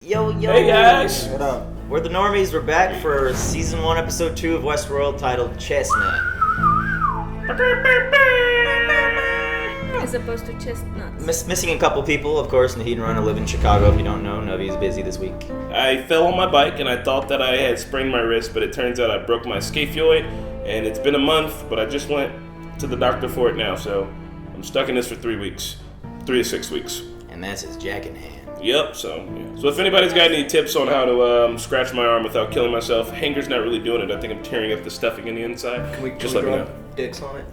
Yo, Hey guys! What up? We're the Normies. We're back for season 1, episode 2 of Westworld, titled Chestnut. As opposed to chestnuts. Missing a couple people, of course. Nahid and Rana live in Chicago, if you don't know. Navi's busy this week. I fell on my bike and I thought that I had sprained my wrist, but it turns out I broke my scaphoid, and it's been a month, but I just went to the doctor for it now, so I'm stuck in this for 3 weeks. 3 to 6 weeks. And that's his jack in hand. Yep, so if anybody's got any tips on how to scratch my arm without killing myself, Hanger's not really doing it. I think I'm tearing up the stuffing in the inside. Can we let me draw know. dicks on it?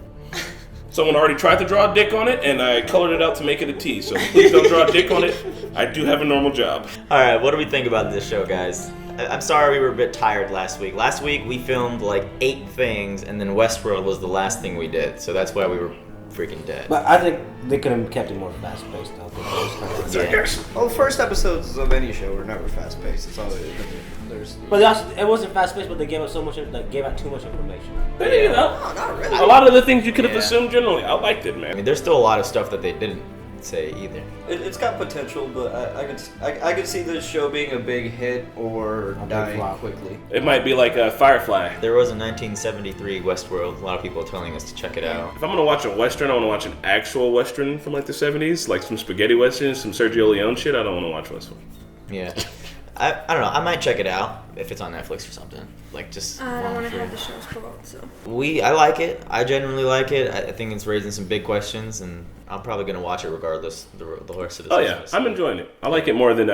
Someone already tried to draw a dick on it, and I colored it out to make it a T, so please don't draw a dick on it. I do have a normal job. Alright, what do we think about this show, guys? I'm sorry we were a bit tired last week. Last week we filmed like 8 things, and then Westworld was the last thing we did, so that's why we were freaking dead. But I think they could have kept it more fast-paced. I think Well, first episodes of any show are never fast-paced. It's always there's. But it wasn't fast-paced, but they gave out so much, like gave out too much information. But, you know, No, not really. a lot of the things you could have assumed generally. I liked it, man. I mean, there's still a lot of stuff that they didn't say either. It's got potential, but I could see this show being a big hit or A big dying flop. quickly. It might be like a Firefly. There was a 1973 Westworld. A lot of people are telling us to check it out. If I'm gonna watch a Western, I wanna watch an actual Western from like the 70s, like some spaghetti Westerns, some Sergio Leone shit. I don't wanna watch Westworld. Yeah. I don't know. I might check it out if it's on Netflix or something. Like just. I don't want to for- have the show spoiled, so. I like it. I genuinely like it. I think it's raising some big questions, and I'm probably gonna watch it regardless. The rest of the Oh season. yeah, I'm enjoying it. I like it more than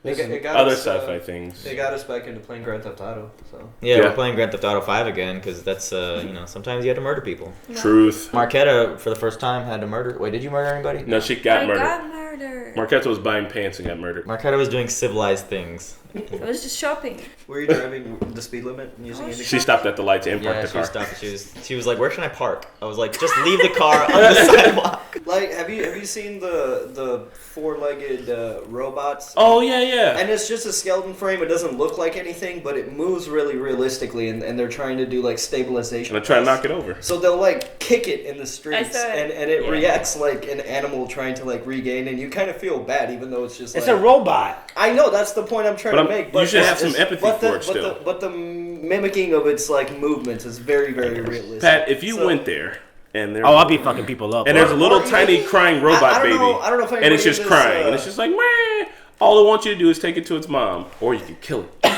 It got other us, sci-fi things. They got us back into playing Grand Theft Auto. So Yeah, Yeah. we're playing Grand Theft Auto 5 again because that's sometimes you have to murder people. Truth. Marquetta for the first time had to murder. Wait, did you murder anybody? No, she got I murdered. got murdered. Marquetta was buying pants and got murdered. Marquetta was doing civilized things. I was just shopping. were you driving the speed limit and using Oh, indicator? She stopped at the lights and parked Yeah, the she car. stopped. She was like, "Where should I park?" I was like, "Just leave the car on the sidewalk." Like, have you seen the 4-legged robots? Oh yeah. And it's just a skeleton frame. It doesn't look like anything, but it moves really realistically, and they're trying to do like stabilization. And I try to knock it over. So they'll like kick it in the streets, I saw it. and it Yeah. reacts like an animal trying to like regain, and you kind of feel bad, even though it's just. It's like, a robot. I know that's the point I'm trying But to make. you But should it's- have some it's- empathy but the, for it still. But the mimicking of its like movements is very very realistic. Pat, if you So- went there and there, Oh, I'll be fucking people up. and there's a little Or tiny even- crying robot I don't baby, know- I don't know if and anybody it's just in this, crying, and it's just like, man, all I want you to do is take it to its mom, or you can kill it.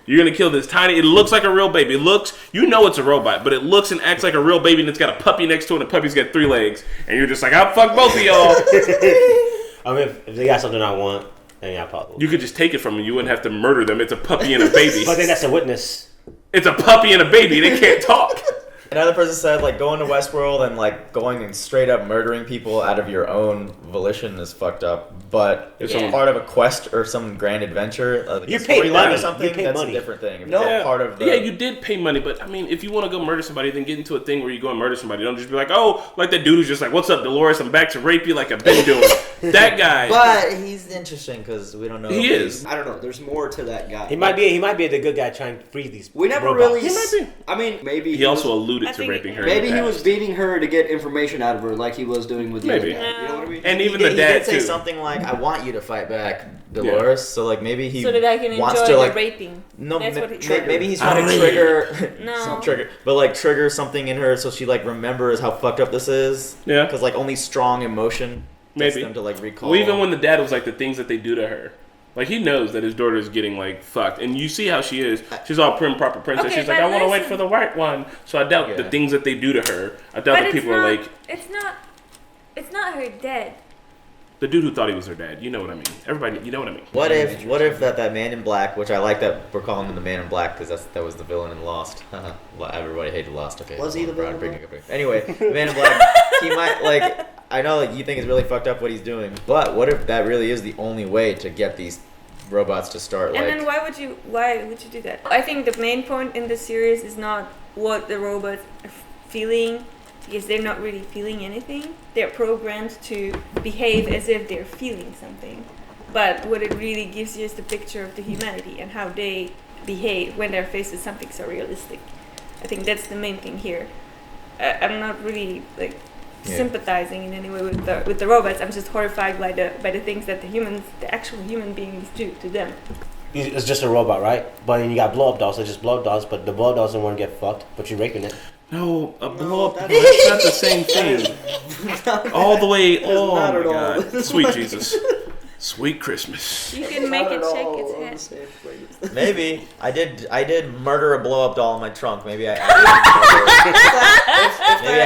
You're gonna kill this tiny. It looks like a real baby. It looks, you know, it's a robot, but it looks and acts like a real baby, and it's got a puppy next to it, and the puppy's got 3 legs, and you're just like, I'll fuck both of y'all. I mean, if they got something I want, then I'll probably. You could just take it from them. You wouldn't have to murder them. It's a puppy and a baby. But then that's a witness. It's a puppy and a baby. They can't talk. Another person said, like, going to Westworld and, like, going and straight up murdering people out of your own volition is fucked up. But if Yeah. it's part of a quest or some grand adventure, like You a paid storyline money. or something, You paid that's money. a different thing. If No. it's Yeah. part of the... Yeah, you did pay money, but I mean, if you want to go murder somebody, then get into a thing where you go and murder somebody. Don't just be like, oh, like that dude who's just like, what's up, Dolores? I'm back to rape you like I've been doing. That guy. But he's interesting because we don't know. He if is. I don't know. There's more to that guy. He might be the good guy trying to free these. We never robots. really. He might be. I mean, maybe He also was, alluded I to think raping her. maybe in the he was past. beating her to get information out of her, like he was doing with the Maybe. other guy. You know what I mean? And He even did, the dad he did say too. something like, "I want you to fight back, Dolores." So like maybe he So that I can wants enjoy to the like raping. no, That's what he maybe he's I trying to mean- trigger No. not trigger, but like trigger something in her so she like remembers how fucked up this is. Yeah. Because like only strong emotion gets Maybe. them to like recall. Well, even when the dad was like the things that they do to her. Like, he knows that his daughter is getting, like, fucked. And you see how she is. She's all prim, proper princess. Okay, She's like, but I want to wait listen. for the right one. So I doubt the Yeah. things that they do to her. I doubt But that it's people not, are like, it's not her dad. the dude who thought he was her dad. You know what I mean. Everybody, you know what I mean. What if that man in black, which I like that we're calling him the man in black because that was the villain in Lost. Well, everybody hated Lost. Okay. Was he the Brad villain in bringing it up. Anyway, the man in black. He might like. I know like you think it's really fucked up what he's doing, but what if that really is the only way to get these robots to start like? And then why would you do that? I think the main point in the series is not what the robots are feeling, because they're not really feeling anything. They're programmed to behave as if they're feeling something. But what it really gives you is the picture of the humanity and how they behave when they're faced with something so realistic. I think that's the main thing here. I'm not really like sympathizing in any way with the robots. I'm just horrified by the things that the actual human beings do to them. It's just a robot, right? But then you got blow up dolls. It's just blow up dolls, but the blow up dolls don't want to get fucked. But you're raping it. No, a blow up. That's not the same thing. All the way. Oh my God, sweet Jesus, sweet Christmas. You can make it shake its head. Maybe I did murder a blow up doll in my trunk. Maybe I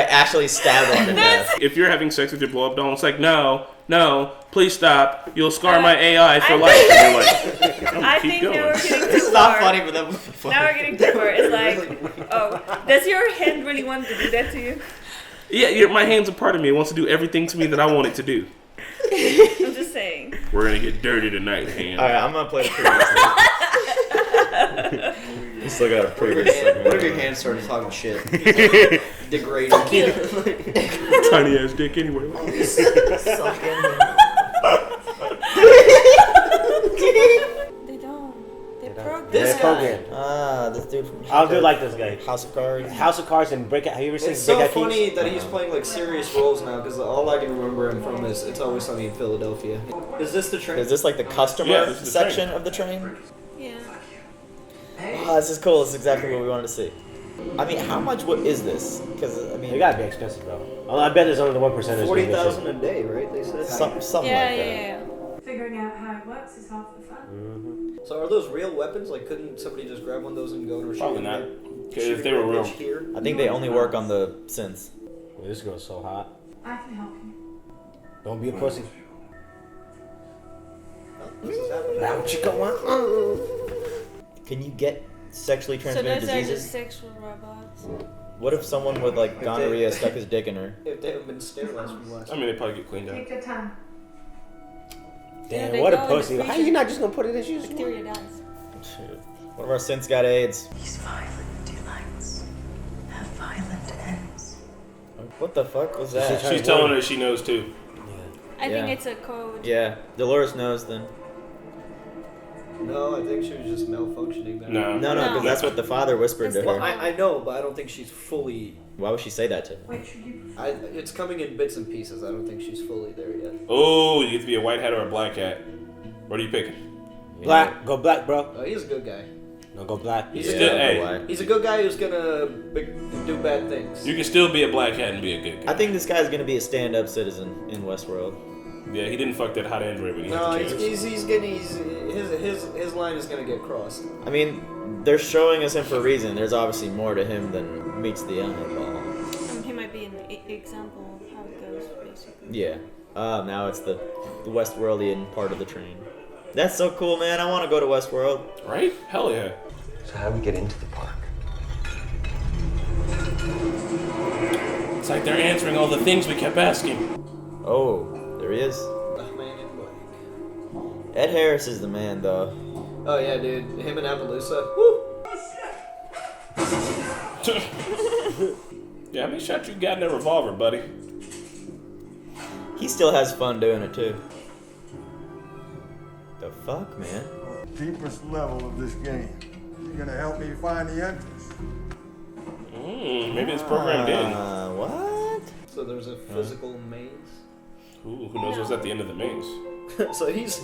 actually stabbed one to death. If you're having sex with your blow up doll, it's like no, please stop. You'll scar my AI for life. And you're like, I keep think going. now we're getting too It's far. not funny for them. Now we're getting too far. It's like, oh, does your hand really want to do that to you? Yeah, my hand's a part of me. It wants to do everything to me that I want it to do. I'm just saying. We're gonna get dirty tonight, hand. All right, I'm gonna play the previous. We still got a previous segment. What if your hands started talking shit? Degrading. Tiny ass dick anyway. They don't. They're programmed. This They're guy. programmed. This dude from I'll do like this guy. House of Cards. House of Cards and Breakout. Have you ever seen It's so Breakout funny Keys? that he's playing like serious roles now because all I can remember him from is It's Always Sunny in Philadelphia. Is this the train? Is this like the customer Yeah, this is the section train. of the train? Yeah. Oh, this is cool. This is exactly what we wanted to see. I mean, how much? What is this? Because I They mean, gotta be expensive, bro. I bet there's only the 1%. 40,000 a day, right? They said. something Yeah, like that. yeah. Figuring out how it works is half the fun. So are those real weapons? Like, couldn't somebody just grab one of those and go to a Probably shooting not. range? 'Cause if they were real, Here? I think they only work on the synths. This girl's so hot. I can help you. Don't be a pussy. This is happening. Now what you going? Can you get sexually So transmitted those are just diseases? sexual robots. What if someone with like gonorrhea stuck his dick in her? If they haven't been sterilized from last. I mean, they probably get cleaned Take out. your time. Damn, they what a go in the pussy. How freezer. you not just gonna put it in shoes? Bacteria dies. One of our synths got AIDS. These violent delights have violent ends. What the fuck was She's that? trying- She's telling her she knows too. I think Yeah. it's a code. Yeah, Dolores knows then. No, I think she was just malfunctioning there. No. No, because that's what the father whispered to That's her. Well, I know, but I don't think she's fully. Why would she say that to him? Which would you It's coming in bits and pieces. I don't think she's fully there yet. Oh, you get to be a white hat or a black hat. What are you picking? Black. Go black, bro. Oh, he's a good guy. No, go black. He's Yeah, a good. hey. Why? He's a good guy who's gonna do bad things. You can still be a black hat and be a good guy. I think this guy's gonna be a stand-up citizen in Westworld. Yeah, he didn't fuck that hot android when he No, had the chance. his line is gonna get crossed. I mean, they're showing us him for a reason. There's obviously more to him than meets the eye ball. He might be an example of how it goes, basically. Yeah. Now it's the Westworldian part of the train. That's so cool, man. I want to go to Westworld. Right? Hell yeah. So how do we get into the park? It's like they're answering all the things we kept asking. Oh, there he is. The man in black. Ed Harris is the man, though. Oh yeah, dude. Him and Appaloosa. Woo! Yeah, how many shots you got in that revolver, buddy? He still has fun doing it, too. The fuck, man? Deepest level of this game. You gonna help me find the entrance? Maybe it's programmed in. What? So there's a physical maze. Ooh, who knows what's at the end of the maze? So he's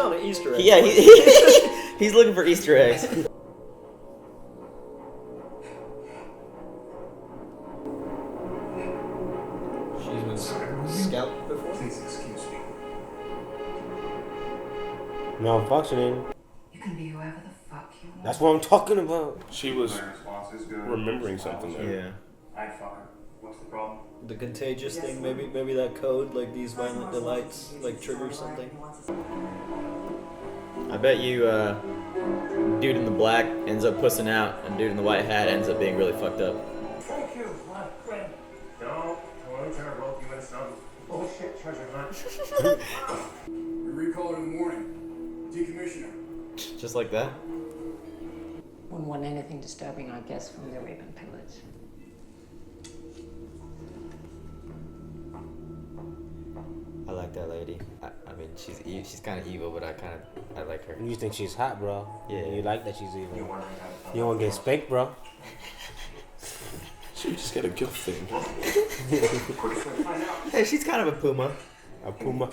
on an Easter egg. Yeah, he's looking for Easter eggs. She's been scout before. Please excuse me. Malfunctioning. You can be whoever the fuck you want. That's what I'm talking about. She was response is good. remembering something there. Yeah. I fuck her. What's the problem? The contagious thing, maybe that code, like these violent delights, like triggers something. I bet you, dude in the black ends up pussing out, and dude in the white hat ends up being really fucked up. Thank you, my friend. No, I wasn't trying to rope you into some bullshit treasure hunt. We recall it in the morning. Decommissioner. Just like that. Wouldn't want anything disturbing, I guess, from the rape and pillage. I like that lady. I mean, she's kind of evil, but I like her. You think she's hot, bro? Yeah. You like that she's evil. You're wondering how to You don't want to get spanked, bro? She just got a gift thing. Hey, she's kind of a puma. A puma.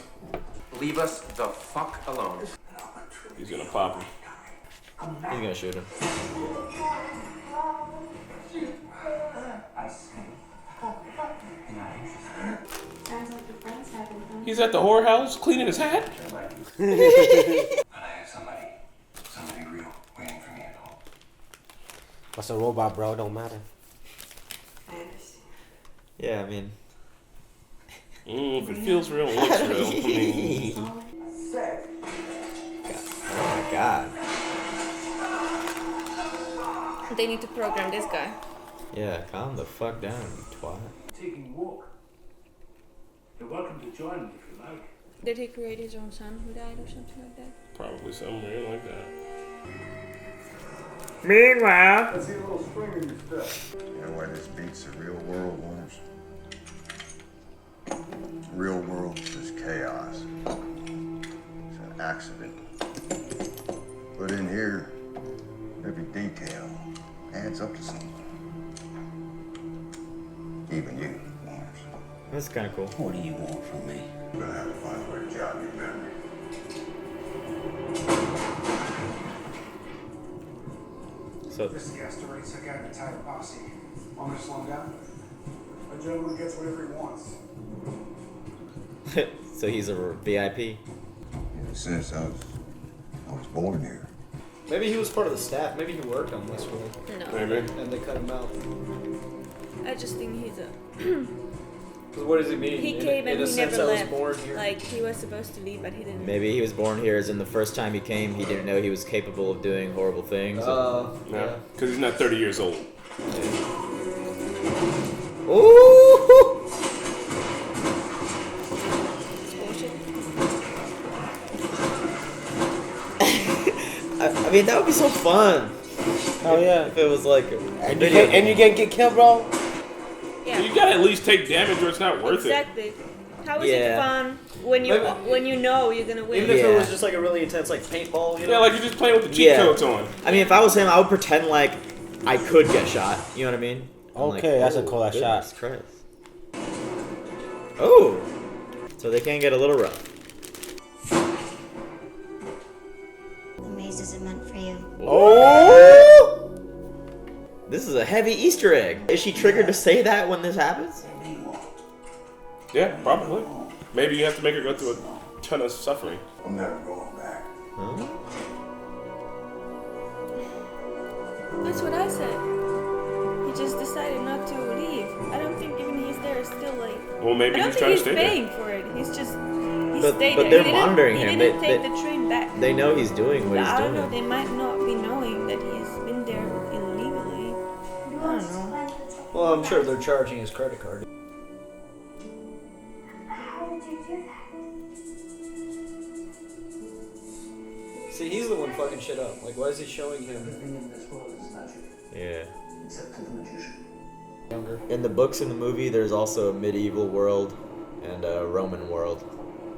Leave us the fuck alone. He's gonna pop him. He's gonna shoot him. Sounds like your friends having fun. He's at the whorehouse cleaning his hat. But I have somebody real waiting for me at home. What's a robot, bro? Don't matter. I understand. Yeah, I mean. If it feels real, it looks real. I mean, Oh my god. They need to program this guy. Yeah, calm the fuck down, you twat. Taking a walk. You're welcome to join me if you like. Did he create his own son who died or something like that? probably somewhere like that. Meanwhile. I see a little spring in your step. You know why this beats the real world, Worms? Real world is chaos. It's an accident. But in here, every detail adds up to something. Even you, Worms. That's kind of cool. What do you want from me? I'm gonna have to find a way to jog your memory. So This is the asteroid took out an entire posse. Want me to slow him down? A gentleman gets whatever he wants. so he's a VIP. Since I was born here. Maybe he was part of the staff. Maybe he worked on Westworld. No. Maybe. And they cut him out. I just think he's a. Because what does it mean? He came and in a he sense, never I was left. born here. Like he was supposed to leave, but he didn't. Maybe he was born here, as in the first time he came, he didn't know he was capable of doing horrible things. No, because he's not 30 years old. Ooh! I mean, that would be so fun. Oh yeah. If it was like a And video you can't get killed, bro. Yeah. You gotta at least take damage or it's not worth Exactly. How is Yeah. it fun when you know you're gonna win? Even if it Yeah. was just like a really intense like paintball, you it. know? Yeah, like you're just playing with the cheat Yeah. codes on. I mean, if I was him, I would pretend like I could get shot. You know what I mean? I'm Okay, that's a cool ass goodness shot. Christ. Oh, so they can get a little rough. The maze isn't meant for you. Oh! This is a heavy Easter egg. Is she triggered to say that when this happens? Yeah, probably. Maybe you have to make her go through a ton of suffering. I'm never going back. Huh? That's what I said. He just decided not to leave. I don't think even he's there still like. Well, maybe I don't he's trying to think stay he's there. paying for it. He's just. He But stayed they're there. He monitoring didn't, him. He didn't They- take the train back. They know he's doing what he's I don't know. doing. They might not be knowing that he's been there illegally. I don't know. Well, I'm sure they're charging his credit card. How did you do that? See, he's the one fucking shit up. Like, why is he showing him Everything in this world is magic, Yeah. except for the magician. younger? In the books in the movie, there's also a medieval world and a Roman world.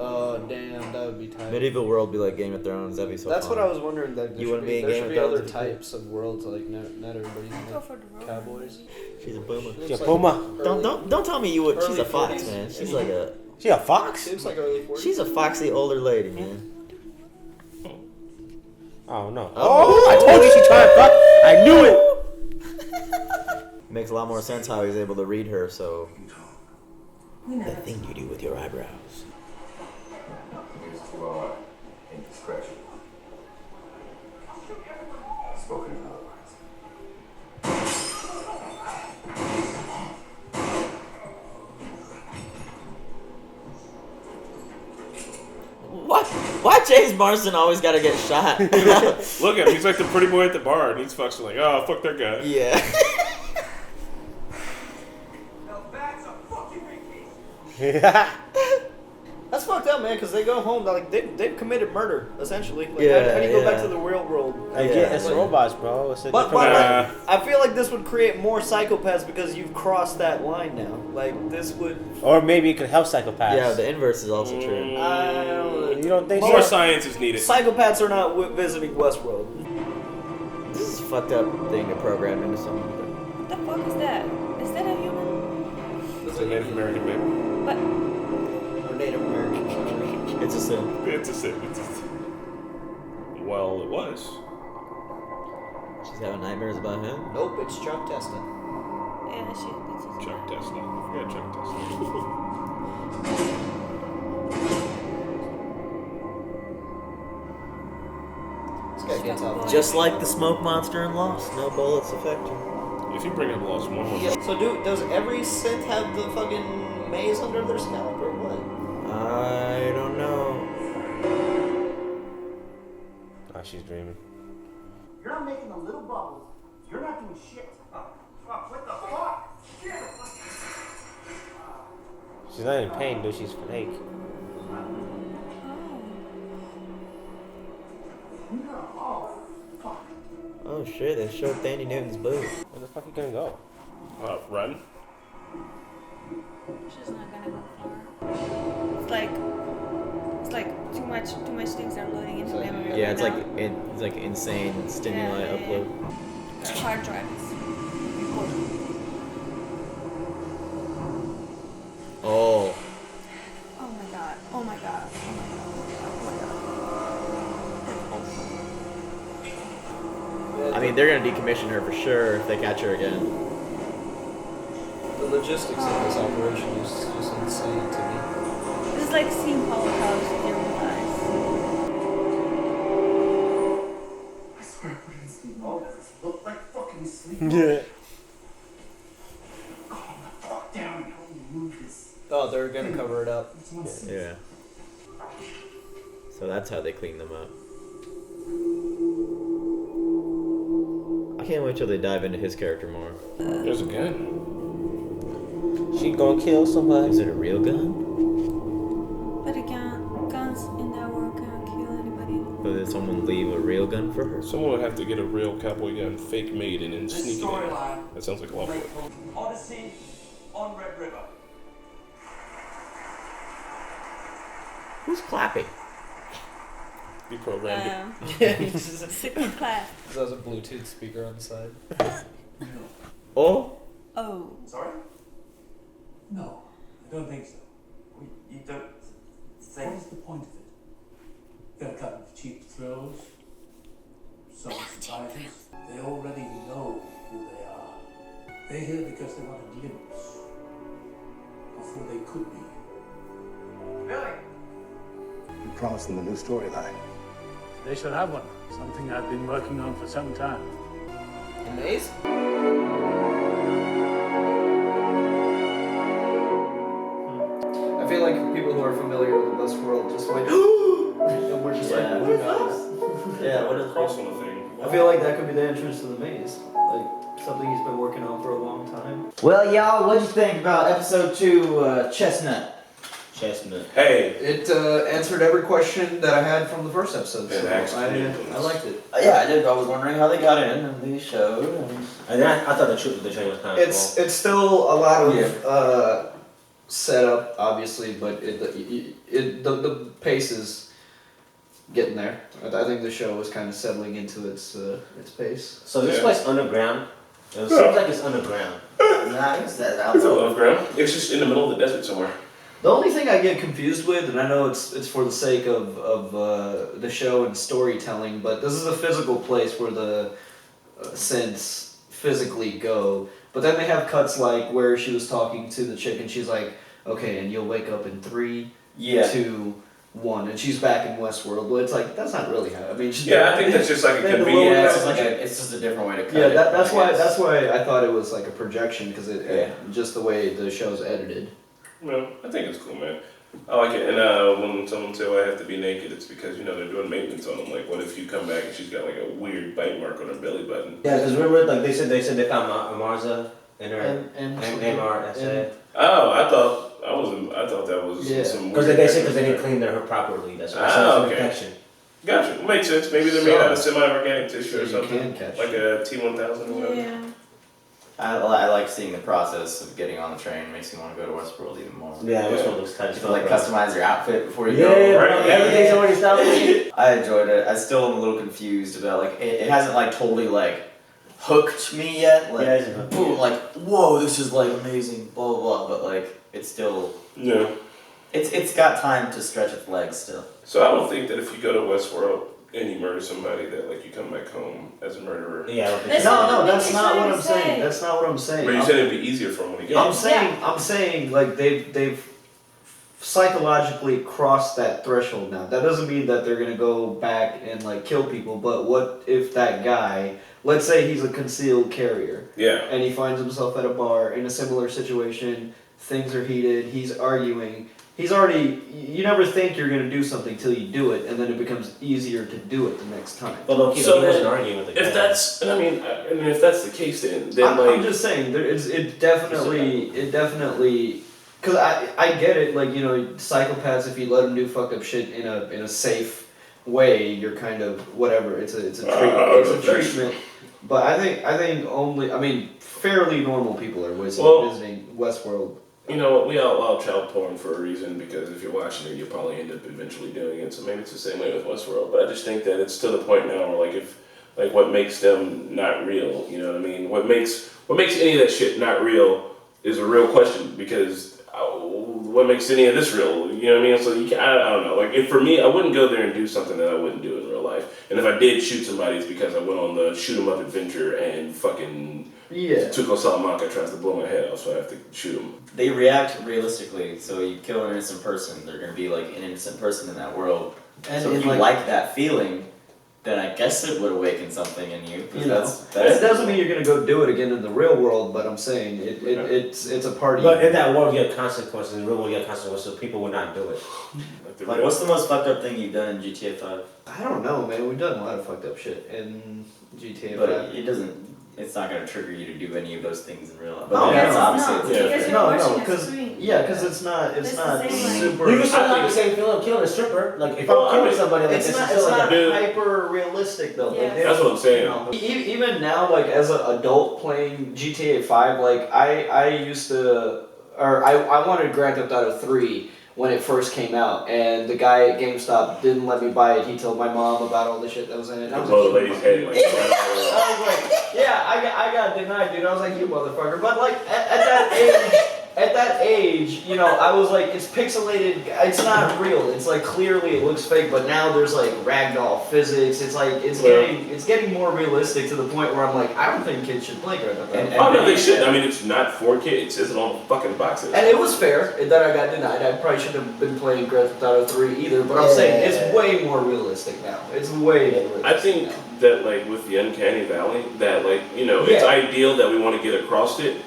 Oh, damn, that would be tight. Medieval world be like Game of Thrones. That'd be so That's fun. what I was wondering. That You wouldn't be in there Game should of be Thrones other if you could? types of worlds. Like, not everybody's Go like for the road. cowboys. She's a boomer. Looks Yeah, like Puma. early- Don't tell me you would. She's early a fox, 40s. man. She's like a. She a fox? Seems like early 40s. She's a foxy older lady, man. Oh no. Oh, I told you she tried to fuck. I knew it. Makes a lot more sense how he's able to read her. So We the never thing you do with your eyebrows. Here's to our indiscretion. Spoken in other words. What? Why James Marsden always gotta get shot? Look at him. He's like the pretty boy at the bar, and he's fucking like, oh, fuck that guy. Yeah. Now that's a fucking vacation. That's fucked up, man. Because they go home, like they've committed murder essentially. Like, Yeah, how do you go back yeah. to the real world? Yeah, it's Like- robots, bro. It's a But different. I feel like this would create more psychopaths because you've crossed that line now. Like this would. Or maybe it could help psychopaths. Yeah, the inverse is also true. I don't know. You don't think More so? science is needed. Psychopaths are not visiting Westworld. This is a fucked up thing to program into someone. What the fuck is that? Is that a human? It's a Native American baby. What? Or Native American. It's a sin. It's a sin. Well, it was. She's having nightmares about him. Nope, it's Chuck Chestnut. Yeah, shit. Chuck Chestnut. Yeah, Chuck Chestnut. This guy gets out. Just like the smoke monster in Lost, no bullets affect him. If you bring up Lost one more Yeah, so does every synth have the fucking maze under their scalp or what? I don't know. Oh, she's dreaming. You're not making a little bubble. You're not doing shit. Oh, fuck, what the fuck? Shit. She's not in pain, dude. She's fake. Oh shit, they showed Danny Newton's boob. Where the fuck you gonna go? Run. She's not gonna go far. It's like too much things are loading into memory. Yeah, right it's like insane stimuli upload. Hard drives. Oh. Oh my god. Oh my god. Oh my god. I mean, they're gonna decommission her for sure if they catch her again. The logistics of this operation is just insane to me. This is like seeing Holocaust with your own eyes. I swear I put it in sleep. Oh, this look like fucking sleep. Yeah. Calm the fuck down and help me move this. Oh, they're gonna cover it up. Yeah. So that's how they clean them up. I can't wait till they dive into his character more. There's a gun. She gonna kill somebody. Is it a real gun? But again, guns in that world can't kill anybody. Or did someone leave a real gun for her? Someone would have to get a real cowboy gun, fake made, and then sneak it in. That sounds like a lot of work. Odyssey on Red River. Who's clapping? Be programmed. Sick class. There's a Bluetooth speaker on the side. Oh? Oh. Sorry? No, I don't think so. You don't think... What is the point of it? Got a couple of cheap thrills, some surprises. They already know who they are. They're here because they want a glimpse of who they could be. Really? You promised them a new storyline. They should have one. Something I've been working on for some time. The maze? I feel like people who are familiar with Westworld just went, and we're just like, what is this? Yeah, what is Cross on the thing. I feel like that could be the entrance to the maze. Like, something he's been working on for a long time. Well, y'all, what'd you think about episode 2, Chestnut? Chestnut. Hey. It answered every question that I had from the first episode. It So actually I liked it. Yeah, I did. I was wondering how they got in, and they showed. And then I thought the truth of the train was kind of cool. It's still a lot of setup, obviously, but the pace is getting there. I think the show is kind of settling into its pace. So this place underground? It seems like it's underground. Nah, I guess that's It's outside. above ground. It's just in the middle of the desert somewhere. The only thing I get confused with, and I know it's for the sake of the show and storytelling, but this is a physical place where the synths physically go. But then they have cuts like where she was talking to the chick and she's like, okay, and you'll wake up in 3, 2, 1, and she's back in Westworld. Well, it's like, that's not really how, I mean... Yeah, I think that's just like a convenient... Yeah, it's just a different way to cut it. Yeah, that's why I thought it was like a projection, because just the way the show's edited. Well, I think it's cool, man. I like it. And when someone says I have to be naked, it's because, they're doing maintenance on them. Like, what if you come back and she's got like a weird bite mark on her belly button? Yeah, because remember, like they said they found Marza in her MRSA. Oh, I thought that was some. Because they said they didn't clean her properly. That's why. Ah, okay. Infection. Gotcha. Makes sense. Maybe they're made out of semi-organic tissue or you something, can catch like a T1000 or whatever. Yeah. I like seeing the process of getting on the train. It makes me want to go to Westworld even more. Yeah, Westworld looks kind of You can like customize your outfit before you go. go. Right. Everything's already established. I enjoyed it. I still am a little confused about it hasn't like totally like hooked me yet. Like, Yeah, it hasn't hooked me boom, yet. like, whoa, this is like amazing, blah blah blah. But like, it's still, Yeah. it's got time to stretch its legs still. So I don't think that if you go to Westworld and you murder somebody, that like you come back home as a murderer. Yeah, I don't think That's so. not No, what that's he's not trying what to I'm saying. say. That's not what I'm saying. But you said it'd be easier for him when he gets. I'm saying like they've psychologically crossed that threshold now. That doesn't mean that they're gonna go back and like kill people, but what if that guy, let's say he's a concealed carrier, Yeah. and he finds himself at a bar in a similar situation, things are heated, he's arguing, he's already, you never think you're gonna do something till you do it, and then it becomes easier to do it the next time. But low key, So he wasn't then, arguing with the guy. if that's, and I mean, if that's the case, then I'm like, just saying, it definitely, because I get it, like, you know, psychopaths, if you let them do fucked up shit in a safe way, you're kind of, whatever, it's a treatment. But I think only, I mean, fairly normal people are visiting Westworld. you know, we outlaw child porn for a reason, because if you're watching it, you'll probably end up eventually doing it. So maybe it's the same way with Westworld. But I just think that it's to the point now where, like what makes them not real, you know what I mean? What makes any of that shit not real is a real question, because what makes any of this real? You know what I mean? So I don't know. Like, if for me, I wouldn't go there and do something that I wouldn't do in real life. And if I did shoot somebody, it's because I went on the shoot 'em up adventure and fucking Tuco Salamanca tries to blow my head off, so I have to shoot him. They react realistically. So you kill an innocent person, they're gonna be like an innocent person in that world. And so if you like that feeling, then I guess it would awaken something in you. You know, it doesn't mean you're gonna go do it again in the real world, but I'm saying it's a part of you. But in that world, you have consequences. In the real world, you have consequences, so people would not do it. Like, what's the most fucked up thing you've done in GTA 5? I don't know, man. We've done a lot of fucked up shit in GTA 5. But it doesn't. It's not gonna trigger you to do any of those things in real life. No, But it's obviously not. it's different. because it's not super. You can still have the same feeling of killing a stripper. Like if I'm killing somebody, like it's not hyper realistic though. Yeah. Like, That's what I'm saying. You know, even now, like as an adult playing GTA 5, like I used to, or I wanted Grand Theft Auto 3 when it first came out, and the guy at GameStop didn't let me buy it. He told my mom about all the shit that was in it. I was Blow the like, lady's head. Like, I was like, yeah, I got denied, dude. I was like, you motherfucker. But like at that age, you know, I was like, it's pixelated. It's not real. It's like clearly it looks fake, but now there's like ragdoll physics. It's like it's getting more realistic to the point where I'm like, I don't think kids should play Grand Theft Auto. Oh no, they should. I mean, it's not for kids. It says it on the fucking boxes. And it was fair that I got denied. I probably shouldn't have been playing Grand Theft Auto 3 either, but I'm saying it's way more realistic now. It's way more realistic. I think that, like, with the Uncanny Valley, that, like, you know, it's ideal that we want to get across it,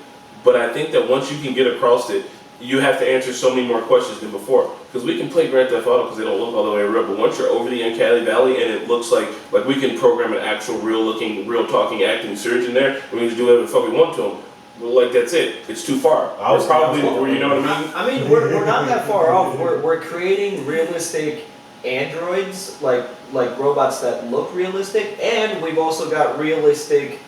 but I think that once you can get across it, you have to answer so many more questions than before. Because we can play Grand Theft Auto because they don't look all the way real, but once you're over the Uncanny Valley and it looks like we can program an actual real-looking, real-talking acting surgeon there, and we can just do whatever the fuck we want to him. Well, like, that's it. It's too far. It's probably, you know what I mean? I mean, we're not that far off. We're creating realistic androids, like robots that look realistic, and we've also got realistic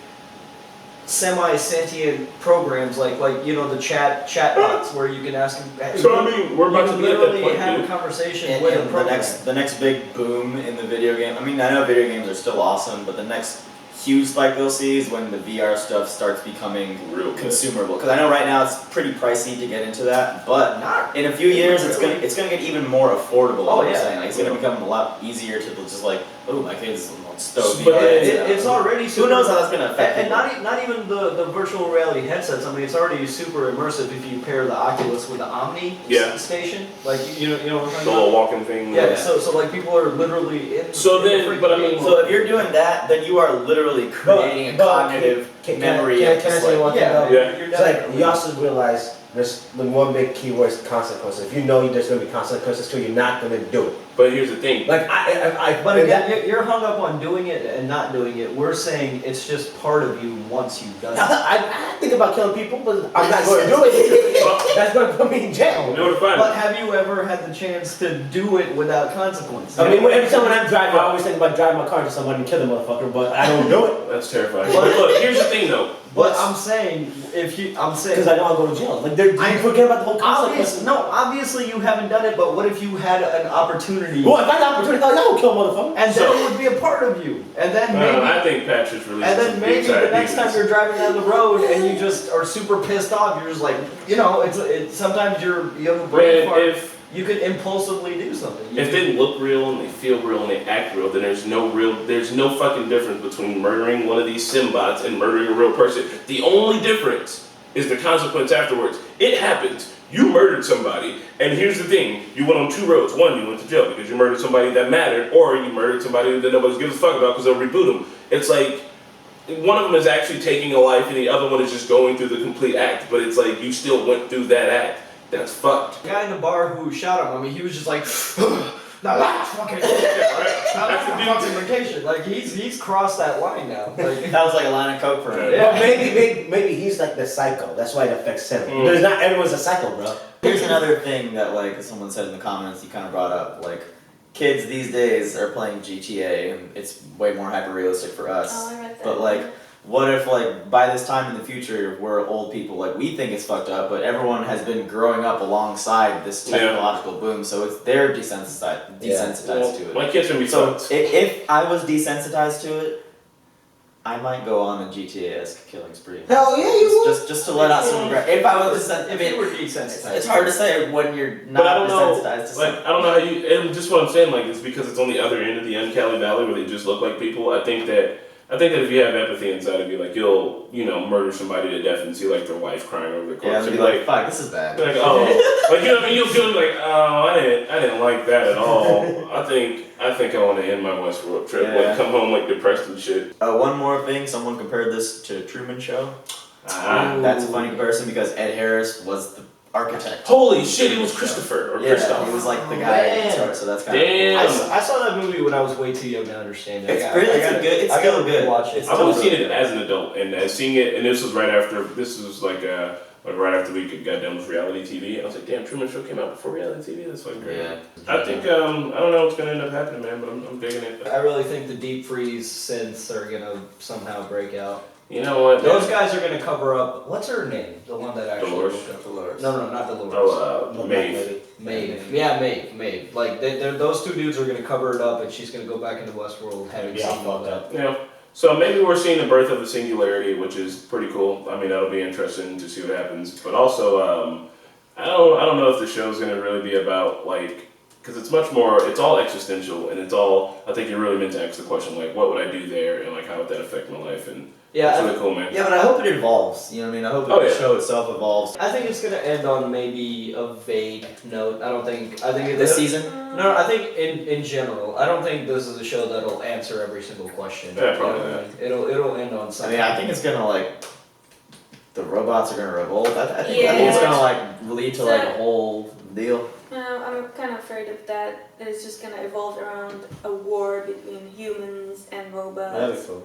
semi-sentient programs like you know the chatbots where you can ask them. So I mean, we're about to be at that literally point, have dude. a conversation And, with and a the program. next big boom in the video game. I mean, I know video games are still awesome, but the next huge spike they'll see is when the VR stuff starts becoming real consumable. Because I know right now it's pretty pricey to get into that, but in a few years it's gonna get even more affordable. Oh, I'm yeah. saying. Like, it's gonna become a lot easier to just like, oh, my kid's stoked. But it's already super, who knows how that's gonna affect and people. not even the virtual reality headsets. I mean, it's already super immersive if you pair the Oculus with the Omni station. Like you know what I'm talking The about? little walking thing. Yeah. So like people are literally in. So in then, the but I mean, So if you're doing that, then you are literally creating a cognitive memory. Can I of just say like, one thing Yeah. though? Yeah. You're It's like definitely- you also realize there's the one big key word is consequences. If you know there's going to be consequences to it, you're not going to do it. But here's the thing. Like But again, you're hung up on doing it and not doing it. We're saying it's just part of you once you've done it. I think about killing people, but I'm not going to do it. That's going to put me in jail. You know what I But have you ever had the chance to do it without consequences? I mean, every time when I'm driving, I always think about driving my car to somebody and kill the motherfucker, but I don't do it. That's terrifying. But look, here's the thing though. But I'm saying, because I know I'll go to jail. Like, you forget about the whole consequences. Obviously you haven't done it, but what if you had an opportunity opportunity. Well, if I got opportunity, hell, y'all will kill motherfucker. And then it would be a part of you. And then maybe. I think Patrick's releasing And then some maybe big-side the next time demons. you're driving down the road and you just are super pissed off, you're just like, you know, it's sometimes you have a brain fart. You could impulsively do something. If they look real and they feel real and they act real, then there's no fucking difference between murdering one of these Simbots and murdering a real person. The only difference is the consequence afterwards. It happens. You murdered somebody, and here's the thing: you went on two roads. One, you went to jail because you murdered somebody that mattered, or you murdered somebody that nobody gives a fuck about because they'll reboot them. It's like one of them is actually taking a life, and the other one is just going through the complete act. But it's like you still went through that act. That's fucked. The guy in the bar who shot him, I mean, he was just like, now that's fucking, that's fucking vacation. Like, he's crossed that line now. Like, that was like a line of coke for him. Yeah. But maybe he's like the psycho. That's why it affects him. Because not everyone's a psycho, bro. Here's another thing that, like, someone said in the comments, you kind of brought up, like, kids these days are playing GTA, and it's way more hyper-realistic for us. Oh, I read that. But, like, what if, like, by this time in the future, we're old people, like, we think it's fucked up, but everyone has been growing up alongside this technological boom, so they're desensitized to it. My kids are gonna be fucked. If I was desensitized to it, I might go on a GTA-esque killing spree. Hell yeah, you would. Just to let out some regret. If I was if you were desensitized. it's hard to say when you're not But I don't know, desensitized to like, something. I don't know how you, and just what I'm saying, like, it's because it's on the other end of the uncanny valley where they just look like people. I think that if you have empathy inside of you, like, you'll, murder somebody to death and see, like, their wife crying over the corpse. Yeah, and be like, fuck, this is bad. Like, oh, like, you know what I mean? You'll feel like, oh, I didn't like that at all. I think I want to end my Westworld trip. Yeah. Like, come home, like, depressed and shit. One more thing, someone compared this to Truman Show. That's a funny comparison because Ed Harris was the architect. Holy shit, he was Christopher or Christoph. He was like the guy. So that's kind Damn. of. I saw that movie when I was way too young to understand it. It's good. It's still good. Watch it. I've only seen it as an adult, and seeing it, and this was right after right after we got done with reality TV, and I was like, damn, Truman Show came out before reality TV. That's fucking great. Yeah. I think I don't know what's gonna end up happening, man, but I'm digging it. I really think the deep freeze synths are gonna somehow break out. You know what? Those guys are gonna cover up. What's her name? The one that actually. Dolores. No, not Dolores. Oh, Maeve. Maeve. Yeah, Maeve. Like those two dudes are gonna cover it up, and she's gonna go back into Westworld having seen all that. Yeah. So maybe we're seeing the birth of the singularity, which is pretty cool. I mean, that'll be interesting to see what happens. But also, I don't know if the show's gonna really be about, like, because it's much more, it's all existential, and it's all, I think you're really meant to ask the question, like, what would I do there, and like, how would that affect my life, and it's really cool, man. Yeah, but I hope it evolves. You know what I mean? I hope the show itself evolves. I think it's gonna end on maybe a vague note. I think This season? No, I think in general. I don't think this is a show that'll answer every single question. Yeah, probably not. It'll end on I something. mean, I think it's gonna, like, the robots are gonna revolt. I think Yeah. it's gonna, like, lead to, like, a whole deal. I'm kind of afraid of that. That it's just gonna evolve around a war between humans and robots. That'd be cool.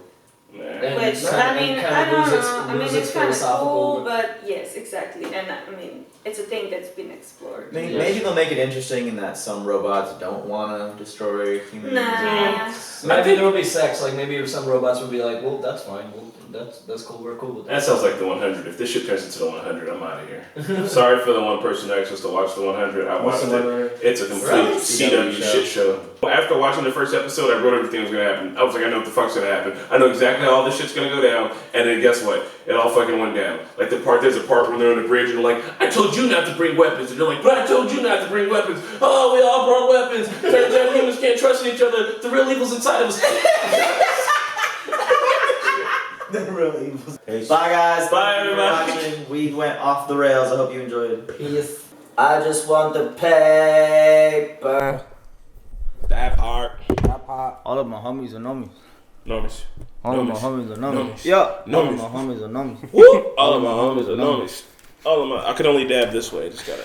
Which, I mean, I don't know. I mean, it's kind of cool, but yes, exactly. And I mean, it's a thing that's been explored. Maybe they'll make it interesting in that some robots don't want to destroy humans. Nah. Maybe there'll be sex. Like maybe some robots will be like, well, that's fine. Well, that's cool. We're cool with that. That sounds like the 100. If this shit turns into the 100, I'm out of here. Sorry for the one person who asked us to watch the 100. I watched it. It's a complete CW shit show. After watching the first episode, I wrote everything was gonna happen. I was like, I know what the fuck's gonna happen. I know exactly how all this shit's gonna go down. And then guess what? It all fucking went down. Like there's a part where they're on the bridge and they're like, I told you not to bring weapons. And they're like, but I told you not to bring weapons. Oh, we all brought weapons. Turns out humans can't trust each other. The real evil's inside of us. The real evil. Bye guys. Bye everybody. everybody. Watching. We went off the rails. I hope you enjoyed. Peace. I just want the paper. That part. All of my homies are Normies. Normies. All of my homies are Normies. Normies. Yeah. All of Normies. my homies are Normies. Woo! All of my homies are Normies. I can only dab this way. Just gotta.